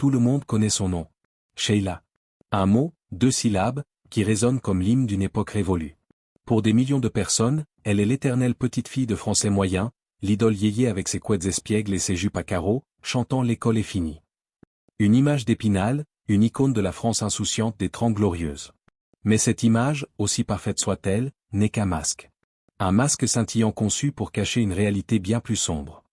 Tout le monde connaît son nom. Sheila. Un mot, 2 syllabes, qui résonne comme l'hymne d'une époque révolue. Pour des millions de personnes, elle est l'éternelle petite fille de français moyen, l'idole yéyé avec ses couettes espiègles et ses jupes à carreaux, chantant l'école est finie. Une image d'Épinal, une icône de la France insouciante des 30 glorieuses. Mais cette image, aussi parfaite soit-elle, n'est qu'un masque. Un masque scintillant conçu pour cacher une réalité bien plus sombre.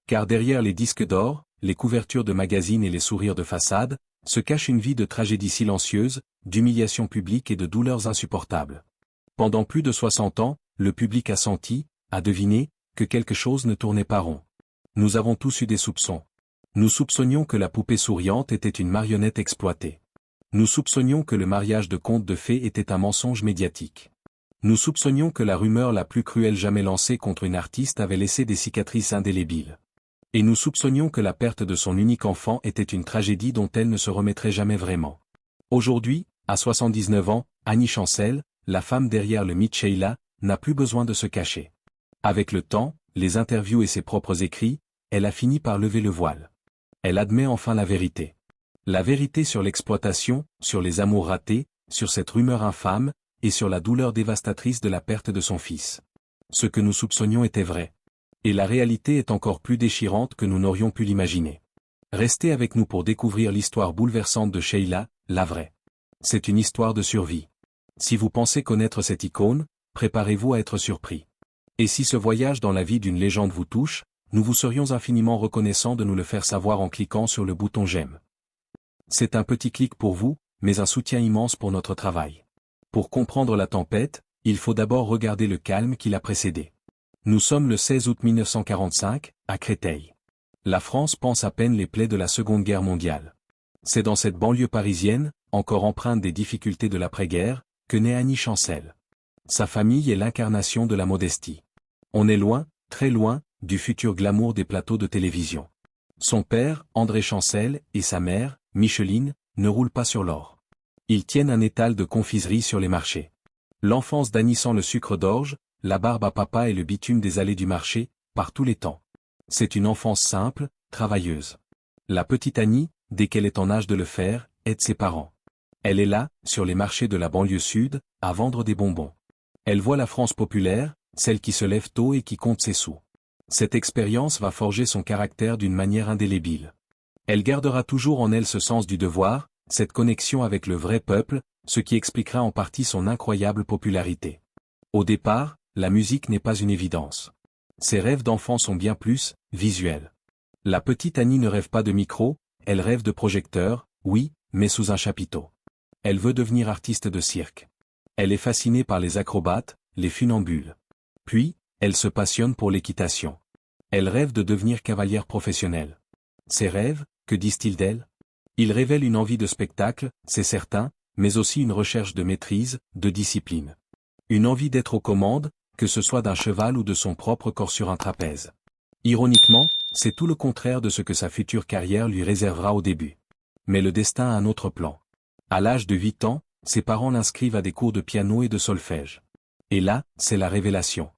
Car derrière les disques d'or, les couvertures de magazines et les sourires de façade, se cache une vie de tragédie silencieuse, d'humiliation publique et de douleurs insupportables. Pendant plus de 60 ans, le public a senti, a deviné, que quelque chose ne tournait pas rond. Nous avons tous eu des soupçons. Nous soupçonnions que la poupée souriante était une marionnette exploitée. Nous soupçonnions que le mariage de conte de fées était un mensonge médiatique. Nous soupçonnions que la rumeur la plus cruelle jamais lancée contre une artiste avait laissé des cicatrices indélébiles. Et nous soupçonnions que la perte de son unique enfant était une tragédie dont elle ne se remettrait jamais vraiment. Aujourd'hui, à 79 ans, Annie Chancel, la femme derrière le mythe Sheila, n'a plus besoin de se cacher. Avec le temps, les interviews et ses propres écrits, elle a fini par lever le voile. Elle admet enfin la vérité. La vérité sur l'exploitation, sur les amours ratés, sur cette rumeur infâme, et sur la douleur dévastatrice de la perte de son fils. Ce que nous soupçonnions était vrai. Et la réalité est encore plus déchirante que nous n'aurions pu l'imaginer. Restez avec nous pour découvrir l'histoire bouleversante de Sheila, la vraie. C'est une histoire de survie. Si vous pensez connaître cette icône, préparez-vous à être surpris. Et si ce voyage dans la vie d'une légende vous touche, nous vous serions infiniment reconnaissants de nous le faire savoir en cliquant sur le bouton j'aime. C'est un petit clic pour vous, mais un soutien immense pour notre travail. Pour comprendre la tempête, il faut d'abord regarder le calme qui l'a précédé. Nous sommes le 16 août 1945, à Créteil. La France pense à peine les plaies de la Seconde Guerre mondiale. C'est dans cette banlieue parisienne, encore empreinte des difficultés de l'après-guerre, que naît Annie Chancel. Sa famille est l'incarnation de la modestie. On est loin, très loin, du futur glamour des plateaux de télévision. Son père, André Chancel, et sa mère, Micheline, ne roulent pas sur l'or. Ils tiennent un étal de confiserie sur les marchés. L'enfance d'Annie sent le sucre d'orge, la barbe à papa et le bitume des allées du marché, par tous les temps. C'est une enfance simple, travailleuse. La petite Annie, dès qu'elle est en âge de le faire, aide ses parents. Elle est là, sur les marchés de la banlieue sud, à vendre des bonbons. Elle voit la France populaire, celle qui se lève tôt et qui compte ses sous. Cette expérience va forger son caractère d'une manière indélébile. Elle gardera toujours en elle ce sens du devoir, cette connexion avec le vrai peuple, ce qui expliquera en partie son incroyable popularité. Au départ, la musique n'est pas une évidence. Ses rêves d'enfant sont bien plus visuels. La petite Annie ne rêve pas de micro, elle rêve de projecteur, oui, mais sous un chapiteau. Elle veut devenir artiste de cirque. Elle est fascinée par les acrobates, les funambules. Puis, elle se passionne pour l'équitation. Elle rêve de devenir cavalière professionnelle. Ses rêves, que disent-ils d'elle? Ils révèlent une envie de spectacle, c'est certain, mais aussi une recherche de maîtrise, de discipline. Une envie d'être aux commandes, que ce soit d'un cheval ou de son propre corps sur un trapèze. Ironiquement, c'est tout le contraire de ce que sa future carrière lui réservera au début. Mais le destin a un autre plan. À l'âge de 8 ans, ses parents l'inscrivent à des cours de piano et de solfège. Et là, c'est la révélation.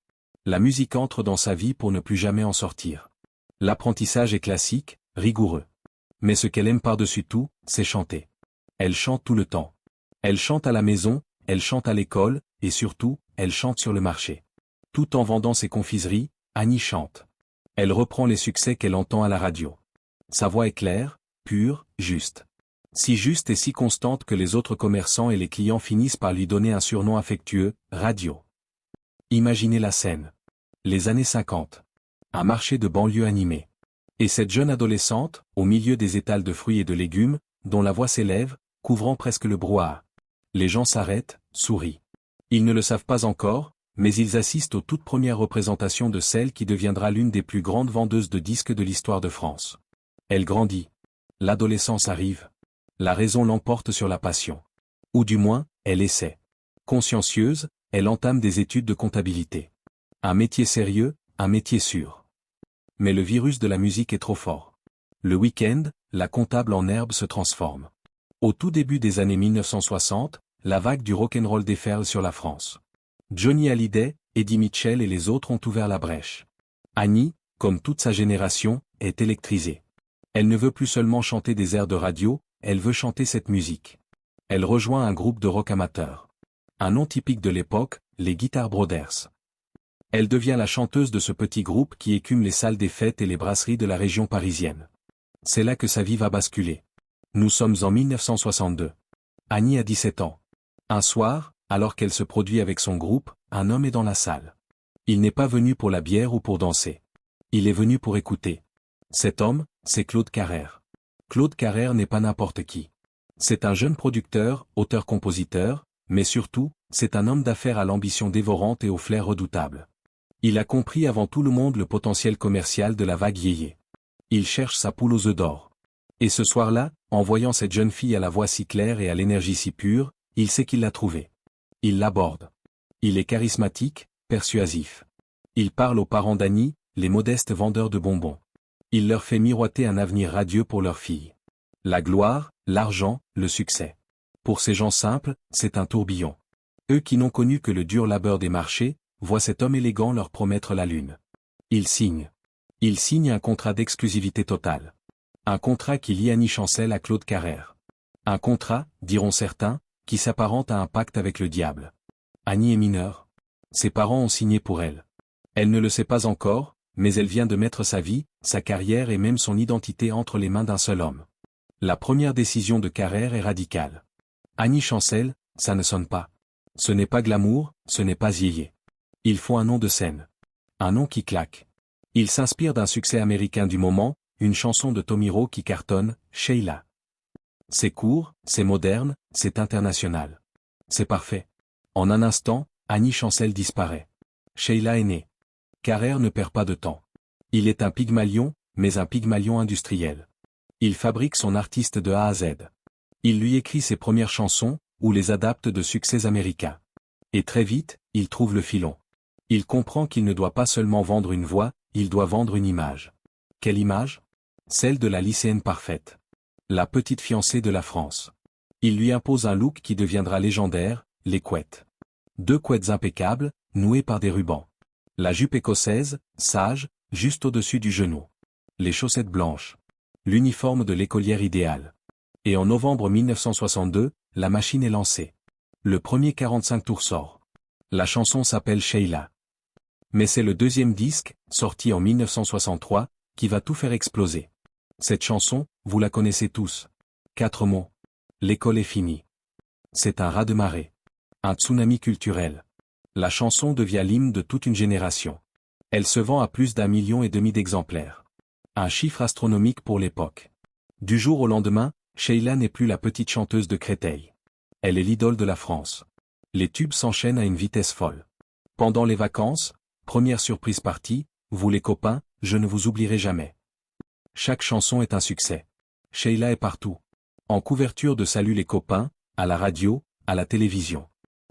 La musique entre dans sa vie pour ne plus jamais en sortir. L'apprentissage est classique, rigoureux. Mais ce qu'elle aime par-dessus tout, c'est chanter. Elle chante tout le temps. Elle chante à la maison, elle chante à l'école, et surtout, elle chante sur le marché. Tout en vendant ses confiseries, Annie chante. Elle reprend les succès qu'elle entend à la radio. Sa voix est claire, pure, juste. Si juste et si constante que les autres commerçants et les clients finissent par lui donner un surnom affectueux, Radio. Imaginez la scène. Les années 50. Un marché de banlieue animé. Et cette jeune adolescente, au milieu des étals de fruits et de légumes, dont la voix s'élève, couvrant presque le brouhaha. Les gens s'arrêtent, sourient. Ils ne le savent pas encore, mais ils assistent aux toutes premières représentations de celle qui deviendra l'une des plus grandes vendeuses de disques de l'histoire de France. Elle grandit. L'adolescence arrive. La raison l'emporte sur la passion. Ou du moins, elle essaie. Consciencieuse, elle entame des études de comptabilité. Un métier sérieux, un métier sûr. Mais le virus de la musique est trop fort. Le week-end, la comptable en herbe se transforme. Au tout début des années 1960, la vague du rock'n'roll déferle sur la France. Johnny Hallyday, Eddie Mitchell et les autres ont ouvert la brèche. Annie, comme toute sa génération, est électrisée. Elle ne veut plus seulement chanter des airs de radio, elle veut chanter cette musique. Elle rejoint un groupe de rock amateur. Un nom typique de l'époque, les Guitar Brothers. Elle devient la chanteuse de ce petit groupe qui écume les salles des fêtes et les brasseries de la région parisienne. C'est là que sa vie va basculer. Nous sommes en 1962. Annie a 17 ans. Un soir, alors qu'elle se produit avec son groupe, un homme est dans la salle. Il n'est pas venu pour la bière ou pour danser. Il est venu pour écouter. Cet homme, c'est Claude Carrère. Claude Carrère n'est pas n'importe qui. C'est un jeune producteur, auteur-compositeur, mais surtout, c'est un homme d'affaires à l'ambition dévorante et au flair redoutable. Il a compris avant tout le monde le potentiel commercial de la vague yéyé. Il cherche sa poule aux œufs d'or. Et ce soir-là, en voyant cette jeune fille à la voix si claire et à l'énergie si pure, il sait qu'il l'a trouvée. Il l'aborde. Il est charismatique, persuasif. Il parle aux parents d'Annie, les modestes vendeurs de bonbons. Il leur fait miroiter un avenir radieux pour leur fille. La gloire, l'argent, le succès. Pour ces gens simples, c'est un tourbillon. Eux qui n'ont connu que le dur labeur des marchés, voient cet homme élégant leur promettre la lune. Ils signent. Ils signent un contrat d'exclusivité totale. Un contrat qui lie Annie Chancel à Claude Carrère. Un contrat, diront certains, qui s'apparente à un pacte avec le diable. Annie est mineure. Ses parents ont signé pour elle. Elle ne le sait pas encore, mais elle vient de mettre sa vie, sa carrière et même son identité entre les mains d'un seul homme. La première décision de Carrère est radicale. Annie Chancel, ça ne sonne pas. Ce n'est pas glamour, ce n'est pas yéyé. Il faut un nom de scène. Un nom qui claque. Il s'inspire d'un succès américain du moment, une chanson de Tomiro qui cartonne, Sheila. C'est court, c'est moderne, c'est international. C'est parfait. En un instant, Annie Chancel disparaît. Sheila est née. Carrère ne perd pas de temps. Il est un Pygmalion, mais un Pygmalion industriel. Il fabrique son artiste de A à Z. Il lui écrit ses premières chansons, ou les adapte de succès américains. Et très vite, il trouve le filon. Il comprend qu'il ne doit pas seulement vendre une voix, il doit vendre une image. Quelle image? Celle de la lycéenne parfaite. La petite fiancée de la France. Il lui impose un look qui deviendra légendaire, les couettes. 2 couettes impeccables, nouées par des rubans. La jupe écossaise, sage, juste au-dessus du genou. Les chaussettes blanches. L'uniforme de l'écolière idéale. Et en novembre 1962, la machine est lancée. Le premier 45 tours sort. La chanson s'appelle Sheila. Mais c'est le deuxième disque, sorti en 1963, qui va tout faire exploser. Cette chanson, vous la connaissez tous. 4 mots. L'école est finie. C'est un raz-de-marée. Un tsunami culturel. La chanson devient l'hymne de toute une génération. Elle se vend à plus d'1,5 million d'exemplaires. Un chiffre astronomique pour l'époque. Du jour au lendemain, Sheila n'est plus la petite chanteuse de Créteil. Elle est l'idole de la France. Les tubes s'enchaînent à une vitesse folle. Pendant les vacances, première surprise partie, vous les copains, je ne vous oublierai jamais. Chaque chanson est un succès. Sheila est partout. En couverture de Salut les copains, à la radio, à la télévision.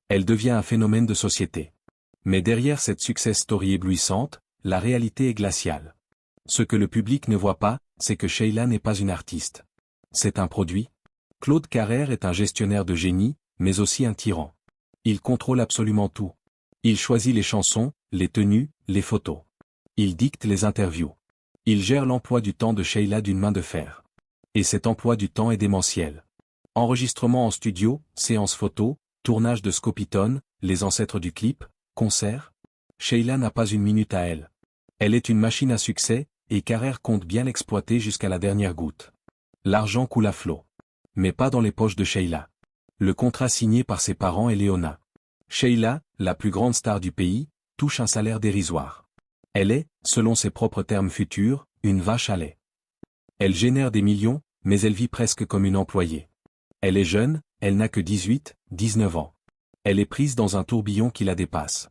Elle devient un phénomène de société. Mais derrière cette success story éblouissante, la réalité est glaciale. Ce que le public ne voit pas, c'est que Sheila n'est pas une artiste. C'est un produit. Claude Carrère est un gestionnaire de génie, mais aussi un tyran. Il contrôle absolument tout. Il choisit les chansons, les tenues, les photos. Il dicte les interviews. Il gère l'emploi du temps de Sheila d'une main de fer. Et cet emploi du temps est démentiel. Enregistrement en studio, séance photo, tournage de Scopitone, les ancêtres du clip, concert. Sheila n'a pas une minute à elle. Elle est une machine à succès, et Carrère compte bien l'exploiter jusqu'à la dernière goutte. L'argent coule à flot. Mais pas dans les poches de Sheila. Le contrat signé par ses parents est Léona. Sheila, la plus grande star du pays, touche un salaire dérisoire. Elle est, selon ses propres termes futurs, une vache à lait. Elle génère des millions, mais elle vit presque comme une employée. Elle est jeune, elle n'a que 18, 19 ans. Elle est prise dans un tourbillon qui la dépasse.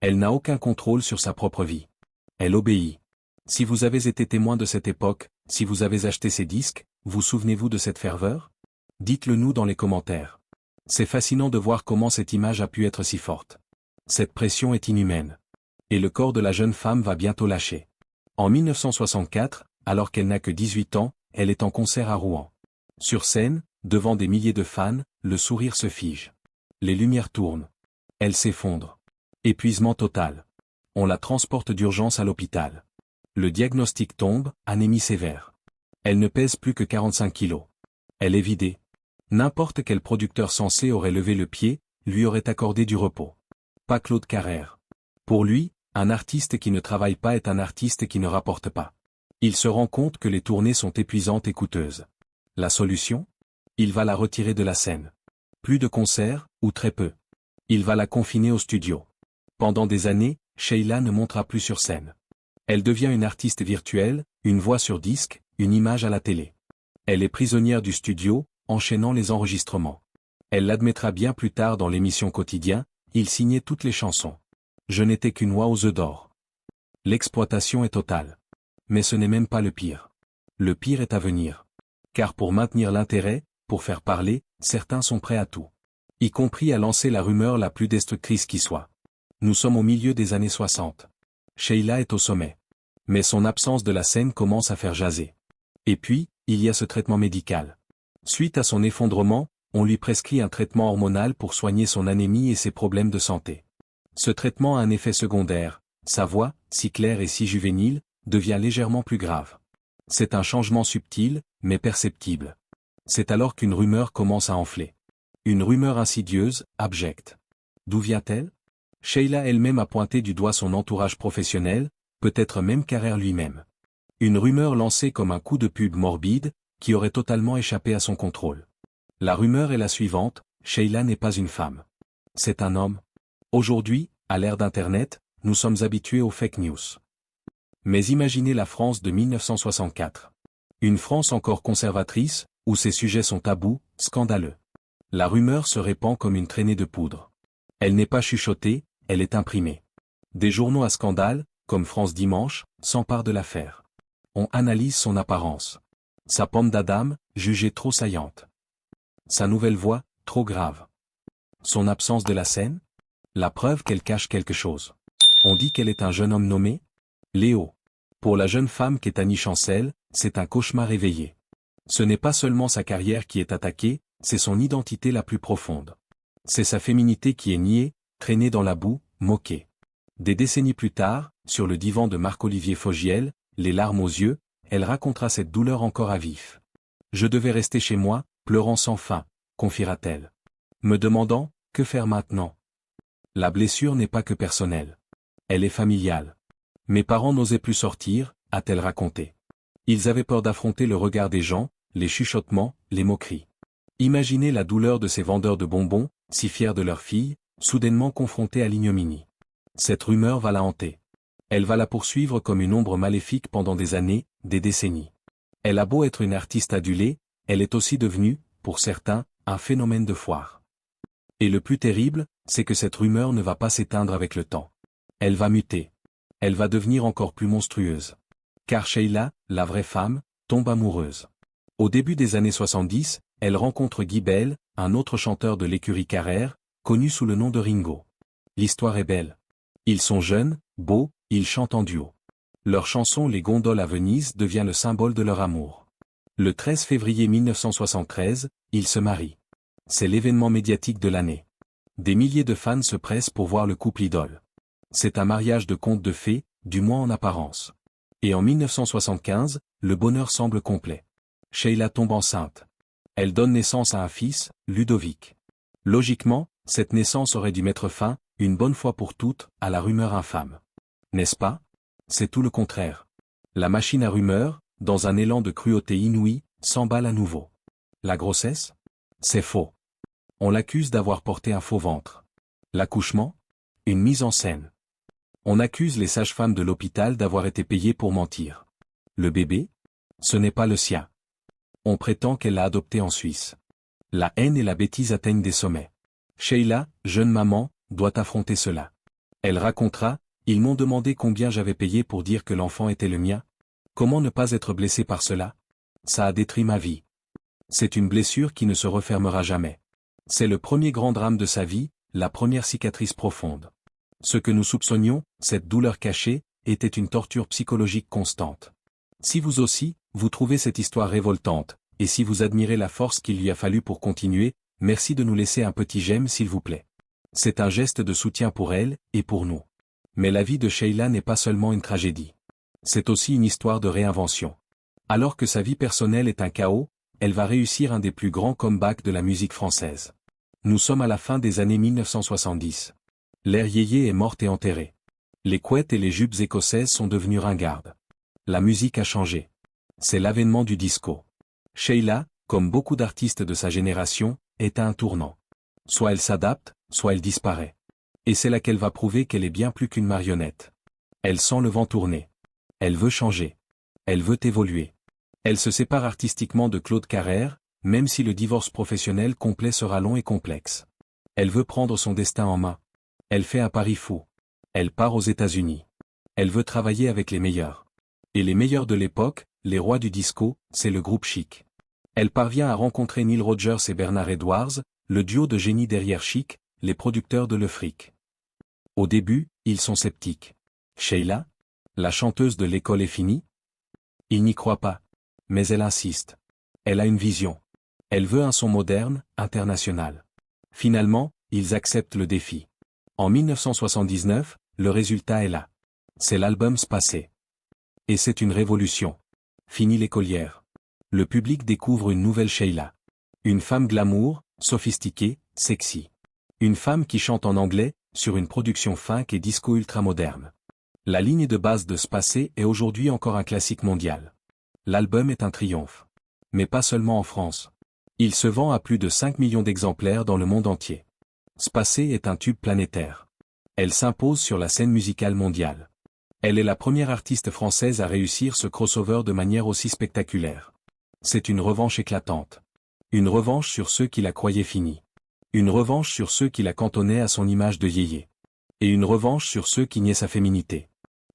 Elle n'a aucun contrôle sur sa propre vie. Elle obéit. Si vous avez été témoin de cette époque, si vous avez acheté ces disques, vous souvenez-vous de cette ferveur? Dites-le nous dans les commentaires. C'est fascinant de voir comment cette image a pu être si forte. Cette pression est inhumaine. Et le corps de la jeune femme va bientôt lâcher. En 1964, alors qu'elle n'a que 18 ans, elle est en concert à Rouen. Sur scène, devant des milliers de fans, le sourire se fige. Les lumières tournent. Elle s'effondre. Épuisement total. On la transporte d'urgence à l'hôpital. Le diagnostic tombe, anémie sévère. Elle ne pèse plus que 45 kilos. Elle est vidée. N'importe quel producteur sensé aurait levé le pied, lui aurait accordé du repos. Pas Claude Carrère. Pour lui, un artiste qui ne travaille pas est un artiste qui ne rapporte pas. Il se rend compte que les tournées sont épuisantes et coûteuses. La solution? Il va la retirer de la scène. Plus de concerts, ou très peu. Il va la confiner au studio. Pendant des années, Sheila ne montera plus sur scène. Elle devient une artiste virtuelle, une voix sur disque, une image à la télé. Elle est prisonnière du studio, enchaînant les enregistrements. Elle l'admettra bien plus tard dans l'émission Quotidien, il signait toutes les chansons. Je n'étais qu'une oie aux œufs d'or. L'exploitation est totale. Mais ce n'est même pas le pire. Le pire est à venir. Car pour maintenir l'intérêt, pour faire parler, certains sont prêts à tout. Y compris à lancer la rumeur la plus destructrice qui soit. Nous sommes au milieu des années 60. Sheila est au sommet. Mais son absence de la scène commence à faire jaser. Et puis, il y a ce traitement médical. Suite à son effondrement, on lui prescrit un traitement hormonal pour soigner son anémie et ses problèmes de santé. Ce traitement a un effet secondaire, sa voix, si claire et si juvénile, devient légèrement plus grave. C'est un changement subtil, mais perceptible. C'est alors qu'une rumeur commence à enfler. Une rumeur insidieuse, abjecte. D'où vient-elle? Sheila elle-même a pointé du doigt son entourage professionnel, peut-être même Carrère lui-même. Une rumeur lancée comme un coup de pub morbide, qui aurait totalement échappé à son contrôle. La rumeur est la suivante, Sheila n'est pas une femme. C'est un homme. Aujourd'hui, à l'ère d'Internet, nous sommes habitués aux fake news. Mais imaginez la France de 1964. Une France encore conservatrice, où ces sujets sont tabous, scandaleux. La rumeur se répand comme une traînée de poudre. Elle n'est pas chuchotée, elle est imprimée. Des journaux à scandale, comme France Dimanche, s'emparent de l'affaire. On analyse son apparence. Sa pomme d'Adam, jugée trop saillante. Sa nouvelle voix, trop grave. Son absence de la scène? La preuve qu'elle cache quelque chose. On dit qu'elle est un jeune homme nommé Léo. Pour la jeune femme qu'est Annie Chancel, c'est un cauchemar éveillé. Ce n'est pas seulement sa carrière qui est attaquée, c'est son identité la plus profonde. C'est sa féminité qui est niée, traînée dans la boue, moquée. Des décennies plus tard, sur le divan de Marc-Olivier Fogiel, les larmes aux yeux, elle racontera cette douleur encore à vif. Je devais rester chez moi, pleurant sans fin, confiera-t-elle. Me demandant, que faire maintenant? La blessure n'est pas que personnelle. Elle est familiale. Mes parents n'osaient plus sortir, a-t-elle raconté. Ils avaient peur d'affronter le regard des gens, les chuchotements, les moqueries. Imaginez la douleur de ces vendeurs de bonbons, si fiers de leur fille, soudainement confrontés à l'ignominie. Cette rumeur va la hanter. Elle va la poursuivre comme une ombre maléfique pendant des années, des décennies. Elle a beau être une artiste adulée, elle est aussi devenue, pour certains, un phénomène de foire. Et le plus terrible, c'est que cette rumeur ne va pas s'éteindre avec le temps. Elle va muter. Elle va devenir encore plus monstrueuse. Car Sheila, la vraie femme, tombe amoureuse. Au début des années 70, elle rencontre Guy Bel, un autre chanteur de l'écurie Carrère, connu sous le nom de Ringo. L'histoire est belle. Ils sont jeunes, beaux, ils chantent en duo. Leur chanson Les Gondoles à Venise devient le symbole de leur amour. Le 13 février 1973, ils se marient. C'est l'événement médiatique de l'année. Des milliers de fans se pressent pour voir le couple idole. C'est un mariage de conte de fées, du moins en apparence. Et en 1975, le bonheur semble complet. Sheila tombe enceinte. Elle donne naissance à un fils, Ludovic. Logiquement, cette naissance aurait dû mettre fin, une bonne fois pour toutes, à la rumeur infâme. N'est-ce pas? C'est tout le contraire. La machine à rumeurs, dans un élan de cruauté inouïe, s'emballe à nouveau. La grossesse? C'est faux. On l'accuse d'avoir porté un faux ventre. L'accouchement? Une mise en scène. On accuse les sages-femmes de l'hôpital d'avoir été payées pour mentir. Le bébé? Ce n'est pas le sien. On prétend qu'elle l'a adopté en Suisse. La haine et la bêtise atteignent des sommets. Sheila, jeune maman, doit affronter cela. Elle racontera, ils m'ont demandé combien j'avais payé pour dire que l'enfant était le mien. Comment ne pas être blessé par cela? Ça a détruit ma vie. C'est une blessure qui ne se refermera jamais. C'est le premier grand drame de sa vie, la première cicatrice profonde. Ce que nous soupçonnions, cette douleur cachée, était une torture psychologique constante. Si vous aussi, vous trouvez cette histoire révoltante, et si vous admirez la force qu'il lui a fallu pour continuer, merci de nous laisser un petit j'aime s'il vous plaît. C'est un geste de soutien pour elle, et pour nous. Mais la vie de Sheila n'est pas seulement une tragédie. C'est aussi une histoire de réinvention. Alors que sa vie personnelle est un chaos, elle va réussir un des plus grands comebacks de la musique française. Nous sommes à la fin des années 1970. L'ère yéyé est morte et enterrée. Les couettes et les jupes écossaises sont devenues ringardes. La musique a changé. C'est l'avènement du disco. Sheila, comme beaucoup d'artistes de sa génération, est à un tournant. Soit elle s'adapte, soit elle disparaît. Et c'est là qu'elle va prouver qu'elle est bien plus qu'une marionnette. Elle sent le vent tourner. Elle veut changer. Elle veut évoluer. Elle se sépare artistiquement de Claude Carrère, même si le divorce professionnel complet sera long et complexe. Elle veut prendre son destin en main. Elle fait un pari fou. Elle part aux États-Unis. Elle veut travailler avec les meilleurs. Et les meilleurs de l'époque, les rois du disco, c'est le groupe Chic. Elle parvient à rencontrer Neil Rogers et Bernard Edwards, le duo de génie derrière Chic, les producteurs de Le Fric. Au début, ils sont sceptiques. Sheila, la chanteuse de l'école est finie? Ils n'y croient pas. Mais elle insiste. Elle a une vision. Elle veut un son moderne, international. Finalement, ils acceptent le défi. En 1979, le résultat est là. C'est l'album Spacé. Et c'est une révolution. Fini l'écolière. Le public découvre une nouvelle Sheila. Une femme glamour, sophistiquée, sexy. Une femme qui chante en anglais, sur une production funk et disco ultra-moderne. La ligne de base de Spacé est aujourd'hui encore un classique mondial. L'album est un triomphe. Mais pas seulement en France. Il se vend à plus de 5 millions d'exemplaires dans le monde entier. Spacé est un tube planétaire. Elle s'impose sur la scène musicale mondiale. Elle est la première artiste française à réussir ce crossover de manière aussi spectaculaire. C'est une revanche éclatante. Une revanche sur ceux qui la croyaient finie. Une revanche sur ceux qui la cantonnaient à son image de yéyé. Et une revanche sur ceux qui niaient sa féminité.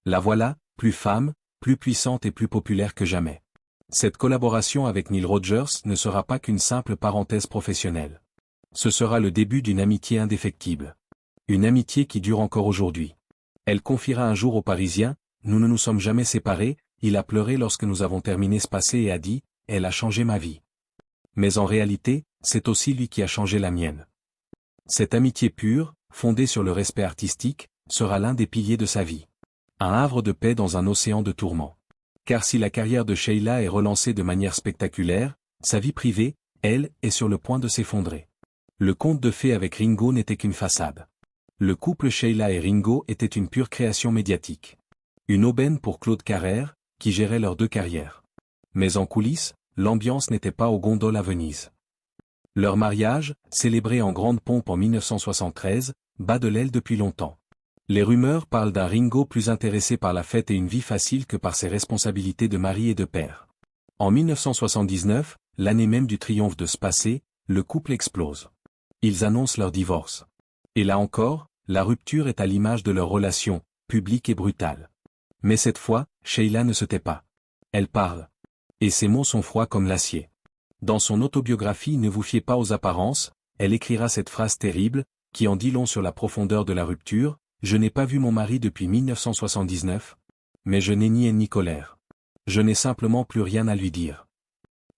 La voilà, plus femme, plus puissante et plus populaire que jamais. Cette collaboration avec Neil Rogers ne sera pas qu'une simple parenthèse professionnelle. Ce sera le début d'une amitié indéfectible. Une amitié qui dure encore aujourd'hui. Elle confiera un jour aux Parisiens, « Nous ne nous sommes jamais séparés, il a pleuré lorsque nous avons terminé Spacé et a dit, elle a changé ma vie. » Mais en réalité, c'est aussi lui qui a changé la mienne. Cette amitié pure, fondée sur le respect artistique, sera l'un des piliers de sa vie. Un havre de paix dans un océan de tourments. Car si la carrière de Sheila est relancée de manière spectaculaire, sa vie privée, elle, est sur le point de s'effondrer. Le conte de fées avec Ringo n'était qu'une façade. Le couple Sheila et Ringo était une pure création médiatique. Une aubaine pour Claude Carrère, qui gérait leurs deux carrières. Mais en coulisses, l'ambiance n'était pas aux gondoles à Venise. Leur mariage, célébré en grande pompe en 1973, bat de l'aile depuis longtemps. Les rumeurs parlent d'un Ringo plus intéressé par la fête et une vie facile que par ses responsabilités de mari et de père. En 1979, l'année même du triomphe de Spacé, le couple explose. Ils annoncent leur divorce. Et là encore, la rupture est à l'image de leur relation, publique et brutale. Mais cette fois, Sheila ne se tait pas. Elle parle. Et ses mots sont froids comme l'acier. Dans son autobiographie Ne vous fiez pas aux apparences, elle écrira cette phrase terrible, qui en dit long sur la profondeur de la rupture, « Je n'ai pas vu mon mari depuis 1979, mais je n'ai ni haine ni colère. Je n'ai simplement plus rien à lui dire. »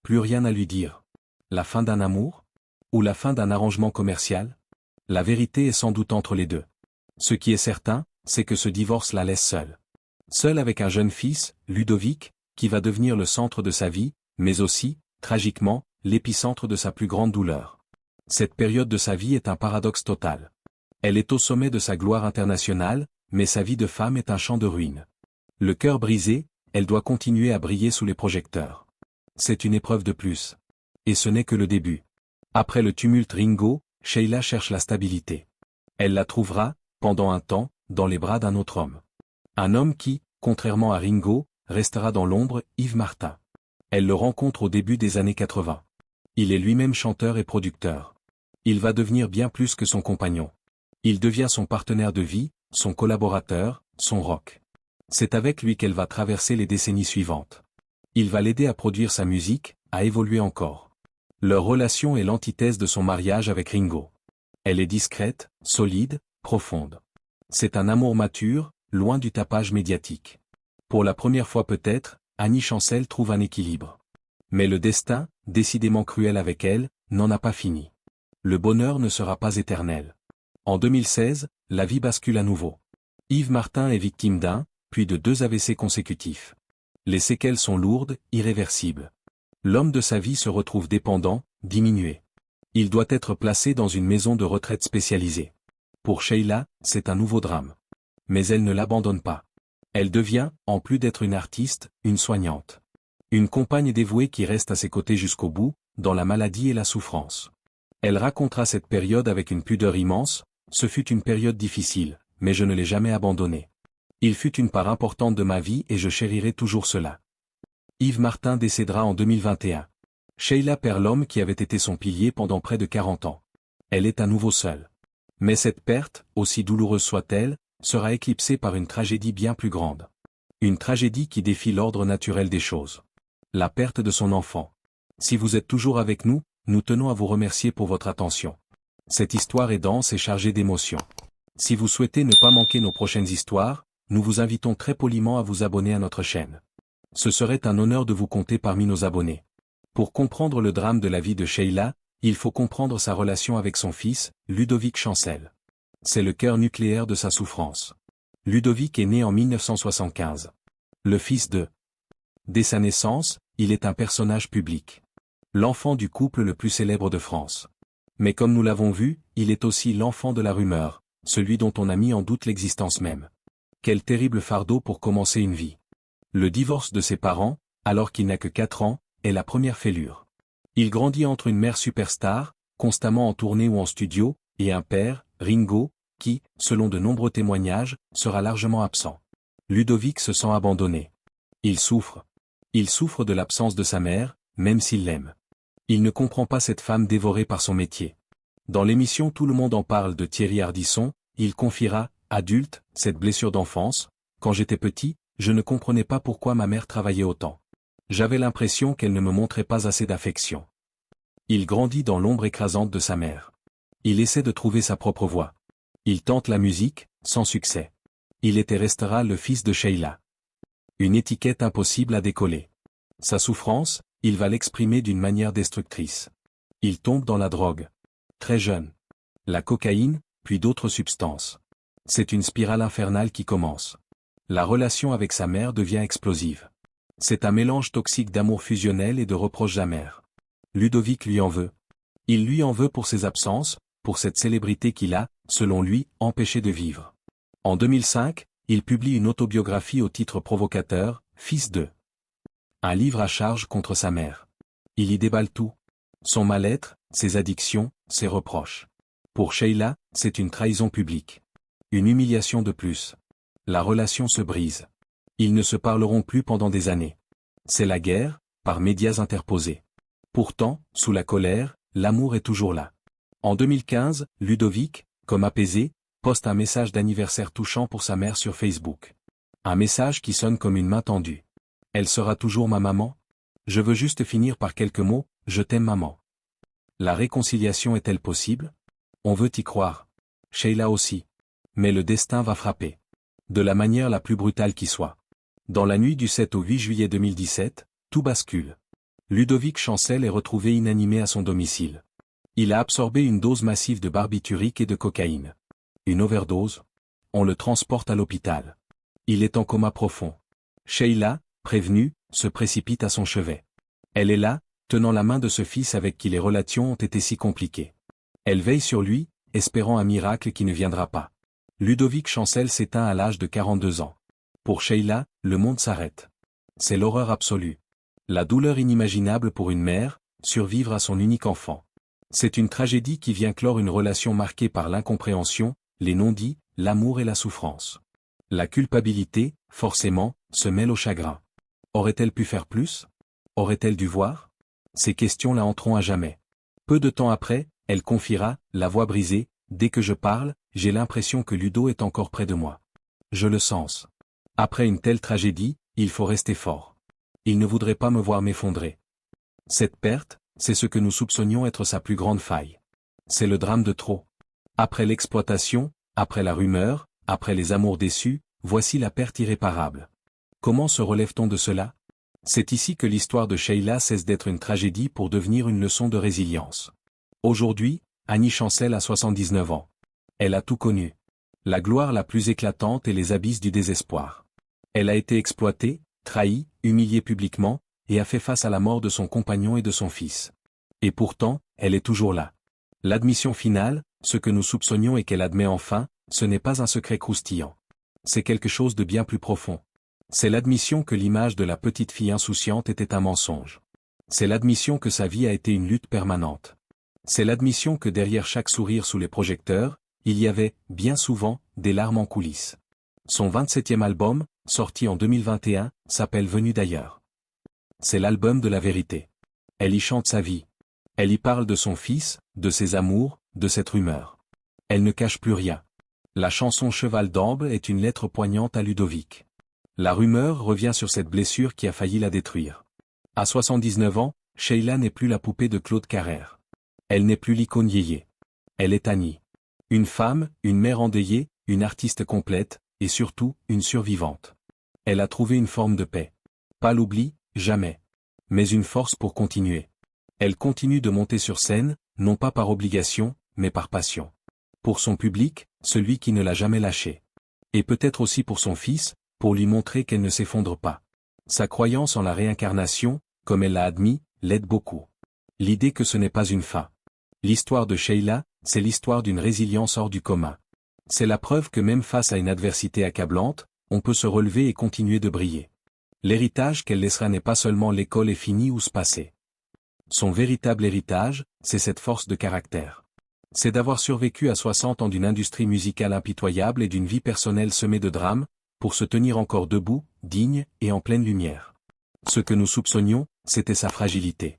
Plus rien à lui dire. La fin d'un amour? Ou la fin d'un arrangement commercial? La vérité est sans doute entre les deux. Ce qui est certain, c'est que ce divorce la laisse seule. Seule avec un jeune fils, Ludovic, qui va devenir le centre de sa vie, mais aussi, tragiquement, l'épicentre de sa plus grande douleur. Cette période de sa vie est un paradoxe total. Elle est au sommet de sa gloire internationale, mais sa vie de femme est un champ de ruines. Le cœur brisé, elle doit continuer à briller sous les projecteurs. C'est une épreuve de plus. Et ce n'est que le début. Après le tumulte Ringo, Sheila cherche la stabilité. Elle la trouvera, pendant un temps, dans les bras d'un autre homme. Un homme qui, contrairement à Ringo, restera dans l'ombre, Yves Martin. Elle le rencontre au début des années 80. Il est lui-même chanteur et producteur. Il va devenir bien plus que son compagnon. Il devient son partenaire de vie, son collaborateur, son rock. C'est avec lui qu'elle va traverser les décennies suivantes. Il va l'aider à produire sa musique, à évoluer encore. Leur relation est l'antithèse de son mariage avec Ringo. Elle est discrète, solide, profonde. C'est un amour mature, loin du tapage médiatique. Pour la première fois peut-être, Annie Chancel trouve un équilibre. Mais le destin, décidément cruel avec elle, n'en a pas fini. Le bonheur ne sera pas éternel. En 2016, la vie bascule à nouveau. Yves Martin est victime d'un, puis de 2 AVC consécutifs. Les séquelles sont lourdes, irréversibles. L'homme de sa vie se retrouve dépendant, diminué. Il doit être placé dans une maison de retraite spécialisée. Pour Sheila, c'est un nouveau drame. Mais elle ne l'abandonne pas. Elle devient, en plus d'être une artiste, une soignante. Une compagne dévouée qui reste à ses côtés jusqu'au bout, dans la maladie et la souffrance. Elle racontera cette période avec une pudeur immense. Ce fut une période difficile, mais je ne l'ai jamais abandonnée. Il fut une part importante de ma vie et je chérirai toujours cela. Yves Martin décédera en 2021. Sheila perd l'homme qui avait été son pilier pendant près de 40 ans. Elle est à nouveau seule. Mais cette perte, aussi douloureuse soit-elle, sera éclipsée par une tragédie bien plus grande. Une tragédie qui défie l'ordre naturel des choses. La perte de son enfant. Si vous êtes toujours avec nous, nous tenons à vous remercier pour votre attention. Cette histoire est dense et chargée d'émotions. Si vous souhaitez ne pas manquer nos prochaines histoires, nous vous invitons très poliment à vous abonner à notre chaîne. Ce serait un honneur de vous compter parmi nos abonnés. Pour comprendre le drame de la vie de Sheila, il faut comprendre sa relation avec son fils, Ludovic Chancel. C'est le cœur nucléaire de sa souffrance. Ludovic est né en 1975. Le fils de. Dès sa naissance, il est un personnage public. L'enfant du couple le plus célèbre de France. Mais comme nous l'avons vu, il est aussi l'enfant de la rumeur, celui dont on a mis en doute l'existence même. Quel terrible fardeau pour commencer une vie. Le divorce de ses parents, alors qu'il n'a que 4 ans, est la première fêlure. Il grandit entre une mère superstar, constamment en tournée ou en studio, et un père, Ringo, qui, selon de nombreux témoignages, sera largement absent. Ludovic se sent abandonné. Il souffre. Il souffre de l'absence de sa mère, même s'il l'aime. Il ne comprend pas cette femme dévorée par son métier. Dans l'émission Tout le monde en parle de Thierry Ardisson, il confiera, adulte, cette blessure d'enfance. Quand j'étais petit, je ne comprenais pas pourquoi ma mère travaillait autant. J'avais l'impression qu'elle ne me montrait pas assez d'affection. Il grandit dans l'ombre écrasante de sa mère. Il essaie de trouver sa propre voie. Il tente la musique, sans succès. Il était et restera le fils de Sheila. Une étiquette impossible à décoller. Sa souffrance, il va l'exprimer d'une manière destructrice. Il tombe dans la drogue. Très jeune. La cocaïne, puis d'autres substances. C'est une spirale infernale qui commence. La relation avec sa mère devient explosive. C'est un mélange toxique d'amour fusionnel et de reproches amers. Ludovic lui en veut. Il lui en veut pour ses absences, pour cette célébrité qu'il a, selon lui, empêché de vivre. En 2005, il publie une autobiographie au titre provocateur, Fils de. Un livre à charge contre sa mère. Il y déballe tout. Son mal-être, ses addictions, ses reproches. Pour Sheila, c'est une trahison publique. Une humiliation de plus. La relation se brise. Ils ne se parleront plus pendant des années. C'est la guerre, par médias interposés. Pourtant, sous la colère, l'amour est toujours là. En 2015, Ludovic, comme apaisé, poste un message d'anniversaire touchant pour sa mère sur Facebook. Un message qui sonne comme une main tendue. Elle sera toujours ma maman? Je veux juste finir par quelques mots, je t'aime maman. La réconciliation est-elle possible? On veut y croire. Sheila aussi. Mais le destin va frapper. De la manière la plus brutale qui soit. Dans la nuit du 7 au 8 juillet 2017, tout bascule. Ludovic Chancel est retrouvé inanimé à son domicile. Il a absorbé une dose massive de barbiturique et de cocaïne. Une overdose? On le transporte à l'hôpital. Il est en coma profond. Sheila, prévenue, se précipite à son chevet. Elle est là, tenant la main de ce fils avec qui les relations ont été si compliquées. Elle veille sur lui, espérant un miracle qui ne viendra pas. Ludovic Chancel s'éteint à l'âge de 42 ans. Pour Sheila, le monde s'arrête. C'est l'horreur absolue. La douleur inimaginable pour une mère, survivre à son unique enfant. C'est une tragédie qui vient clore une relation marquée par l'incompréhension, les non-dits, l'amour et la souffrance. La culpabilité, forcément, se mêle au chagrin. Aurait-elle pu faire plus? Aurait-elle dû voir? Ces questions la hanteront à jamais. Peu de temps après, elle confiera, la voix brisée, « Dès que je parle, j'ai l'impression que Ludo est encore près de moi. Je le sens. Après une telle tragédie, il faut rester fort. Il ne voudrait pas me voir m'effondrer. » Cette perte, c'est ce que nous soupçonnions être sa plus grande faille. C'est le drame de trop. Après l'exploitation, après la rumeur, après les amours déçus, voici la perte irréparable. Comment se relève-t-on de cela? C'est ici que l'histoire de Sheila cesse d'être une tragédie pour devenir une leçon de résilience. Aujourd'hui, Annie Chancel a 79 ans. Elle a tout connu. La gloire la plus éclatante et les abysses du désespoir. Elle a été exploitée, trahi, humilié publiquement, et a fait face à la mort de son compagnon et de son fils. Et pourtant, elle est toujours là. L'admission finale, ce que nous soupçonnions et qu'elle admet enfin, ce n'est pas un secret croustillant. C'est quelque chose de bien plus profond. C'est l'admission que l'image de la petite fille insouciante était un mensonge. C'est l'admission que sa vie a été une lutte permanente. C'est l'admission que derrière chaque sourire sous les projecteurs, il y avait, bien souvent, des larmes en coulisses. Son 27e album, sorti en 2021, s'appelle Venu d'ailleurs. C'est l'album de la vérité. Elle y chante sa vie. Elle y parle de son fils, de ses amours, de cette rumeur. Elle ne cache plus rien. La chanson Cheval d'Ambre est une lettre poignante à Ludovic. La rumeur revient sur cette blessure qui a failli la détruire. À 79 ans, Sheila n'est plus la poupée de Claude Carrère. Elle n'est plus l'icône yéyé. Elle est Annie. Une femme, une mère endeuillée, une artiste complète, et surtout, une survivante. Elle a trouvé une forme de paix. Pas l'oubli, jamais. Mais une force pour continuer. Elle continue de monter sur scène, non pas par obligation, mais par passion. Pour son public, celui qui ne l'a jamais lâché. Et peut-être aussi pour son fils, pour lui montrer qu'elle ne s'effondre pas. Sa croyance en la réincarnation, comme elle l'a admis, l'aide beaucoup. L'idée que ce n'est pas une fin. L'histoire de Sheila, c'est l'histoire d'une résilience hors du commun. C'est la preuve que même face à une adversité accablante, on peut se relever et continuer de briller. L'héritage qu'elle laissera n'est pas seulement l'école est finie ou se passer. Son véritable héritage, c'est cette force de caractère. C'est d'avoir survécu à 60 ans d'une industrie musicale impitoyable et d'une vie personnelle semée de drames, pour se tenir encore debout, digne et en pleine lumière. Ce que nous soupçonnions, c'était sa fragilité.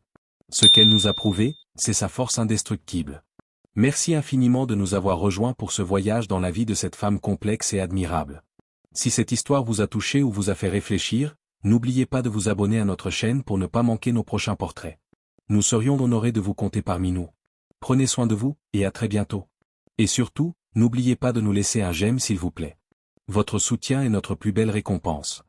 Ce qu'elle nous a prouvé, c'est sa force indestructible. Merci infiniment de nous avoir rejoints pour ce voyage dans la vie de cette femme complexe et admirable. Si cette histoire vous a touché ou vous a fait réfléchir, n'oubliez pas de vous abonner à notre chaîne pour ne pas manquer nos prochains portraits. Nous serions honorés de vous compter parmi nous. Prenez soin de vous, et à très bientôt. Et surtout, n'oubliez pas de nous laisser un j'aime s'il vous plaît. Votre soutien est notre plus belle récompense.